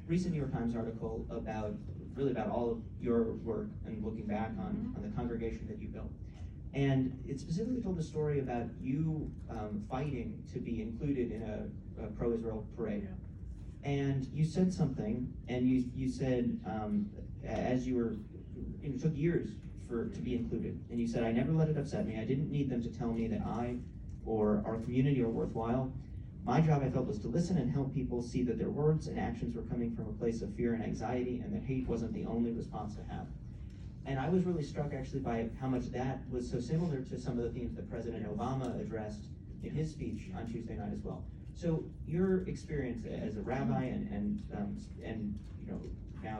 recent New York Times article about all of your work and looking back on the congregation that you built. And it specifically told a story about you fighting to be included in a pro-Israel parade. Yeah. And you said something, and you said, as you were, it took years to be included. And you said, I never let it upset me. I didn't need them to tell me that I or our community are worthwhile. My job, I felt, was to listen and help people see that their words and actions were coming from a place of fear and anxiety, and that hate wasn't the only response to have. And I was really struck actually by how much that was so similar to some of the themes that President Obama addressed in his speech on Tuesday night as well. So your experience as a rabbi and you know, now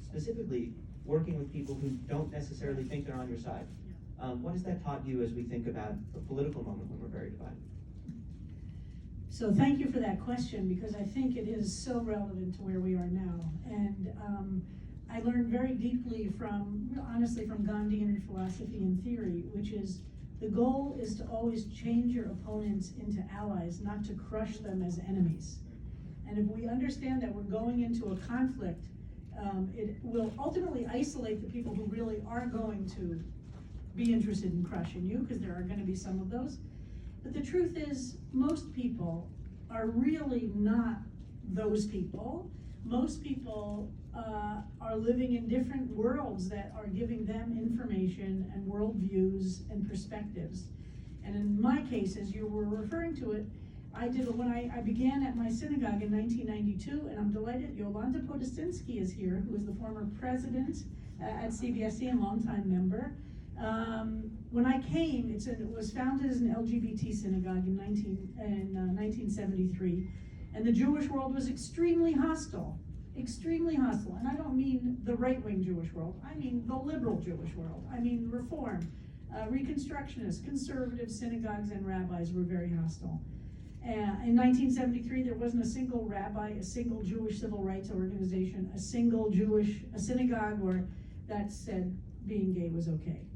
specifically working with people who don't necessarily think they're on your side, what has that taught you as we think about a political moment when we're very divided? So thank you for that question, because I think it is so relevant to where we are now. And I learned very deeply honestly from Gandhian philosophy and theory, which is the goal is to always change your opponents into allies, not to crush them as enemies. And if we understand that we're going into a conflict, it will ultimately isolate the people who really are going to be interested in crushing you, because there are going to be some of those. But the truth is, most people are really not those people. Most people are living in different worlds that are giving them information and worldviews and perspectives. And in my case, as you were referring to it, I did it when I began at my synagogue in 1992, and I'm delighted Yolanda Podestinski is here, who is the former president at CBSC and longtime member. When I came, it was founded as an LGBT synagogue in 1973, and the Jewish world was extremely hostile. And I don't mean the right-wing Jewish world, I mean the liberal Jewish world. I mean Reform, Reconstructionists, conservative synagogues and rabbis were very hostile. In 1973, there wasn't a single rabbi, a single Jewish civil rights organization, a synagogue that said being gay was okay.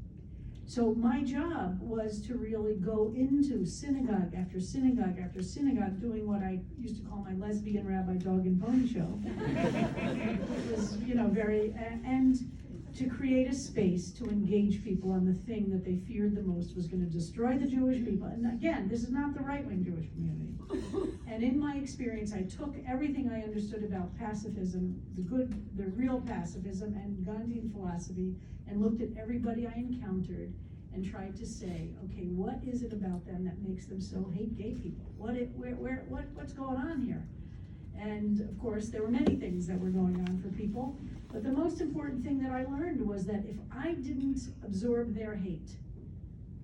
So my job was to really go into synagogue after synagogue after synagogue, doing what I used to call my lesbian rabbi dog and pony show. It was, and to create a space to engage people on the thing that they feared the most was going to destroy the Jewish people. And again, this is not the right-wing Jewish community. And in my experience, I took everything I understood about pacifism, the real pacifism, and Gandhian philosophy, and looked at everybody I encountered and tried to say, okay, what is it about them that makes them so hate gay people? What's going on here? And of course, there were many things that were going on for people, but the most important thing that I learned was that if I didn't absorb their hate,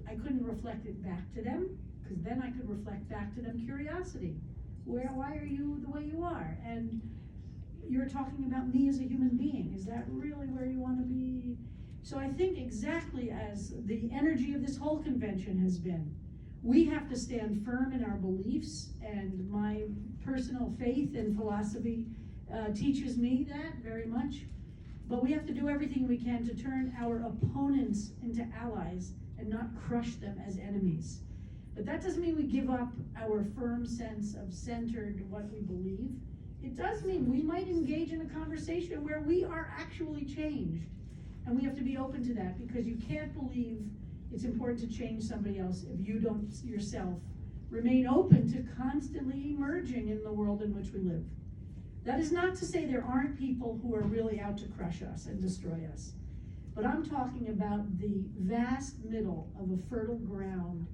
I couldn't reflect it back to them, because then I could reflect back to them curiosity. Why are you the way you are? And you're talking about me as a human being. Is that really where you want to be? So I think exactly as the energy of this whole convention has been, we have to stand firm in our beliefs, and my personal faith and philosophy teaches me that very much. But we have to do everything we can to turn our opponents into allies and not crush them as enemies. But that doesn't mean we give up our firm sense of centered what we believe. It does mean we might engage in a conversation where we are actually changed. And we have to be open to that, because you can't believe it's important to change somebody else if you don't yourself remain open to constantly emerging in the world in which we live. That is not to say there aren't people who are really out to crush us and destroy us. But I'm talking about the vast middle of a fertile ground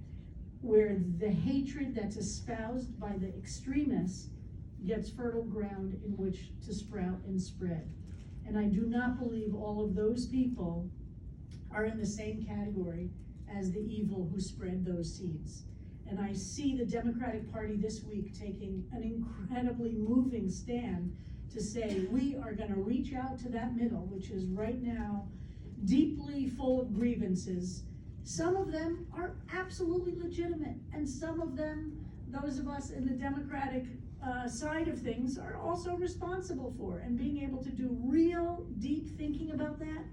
where the hatred that's espoused by the extremists gets fertile ground in which to sprout and spread. And I do not believe all of those people are in the same category as the evil who spread those seeds. And I see the Democratic Party this week taking an incredibly moving stand to say we are going to reach out to that middle, which is right now deeply full of grievances. Some of them are absolutely legitimate, and some of them, those of us in the Democratic side of things, are also responsible for, and being able to do real deep thinking about that.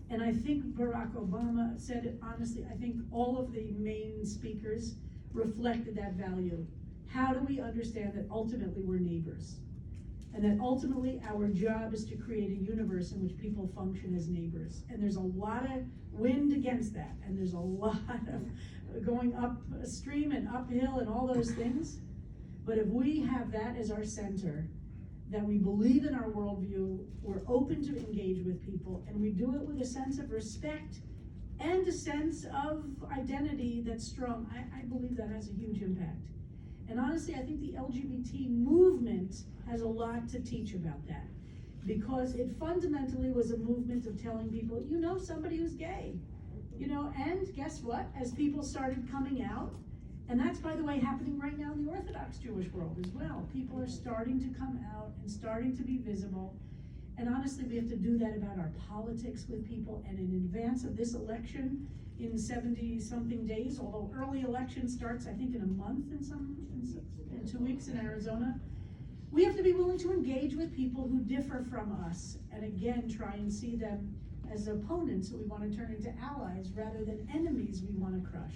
And I think Barack Obama said it honestly. I think all of the main speakers reflected that value. How do we understand that ultimately we're neighbors? And that ultimately our job is to create a universe in which people function as neighbors. And there's a lot of wind against that, and there's a lot of going upstream and uphill and all those things. But if we have that as our center, that we believe in our worldview, we're open to engage with people, and we do it with a sense of respect and a sense of identity that's strong, I believe that has a huge impact. And honestly, I think the LGBT movement has a lot to teach about that, because it fundamentally was a movement of telling people, you know somebody who's gay, you know, and guess what? As people started coming out, and that's, by the way, happening right now in the Orthodox Jewish world as well. People are starting to come out and starting to be visible. And honestly, we have to do that about our politics with people. And in advance of this election, in 70-something days, although early election starts, I think, in a month in 2 weeks in Arizona, we have to be willing to engage with people who differ from us. And again, try and see them as opponents who we want to turn into allies rather than enemies we want to crush.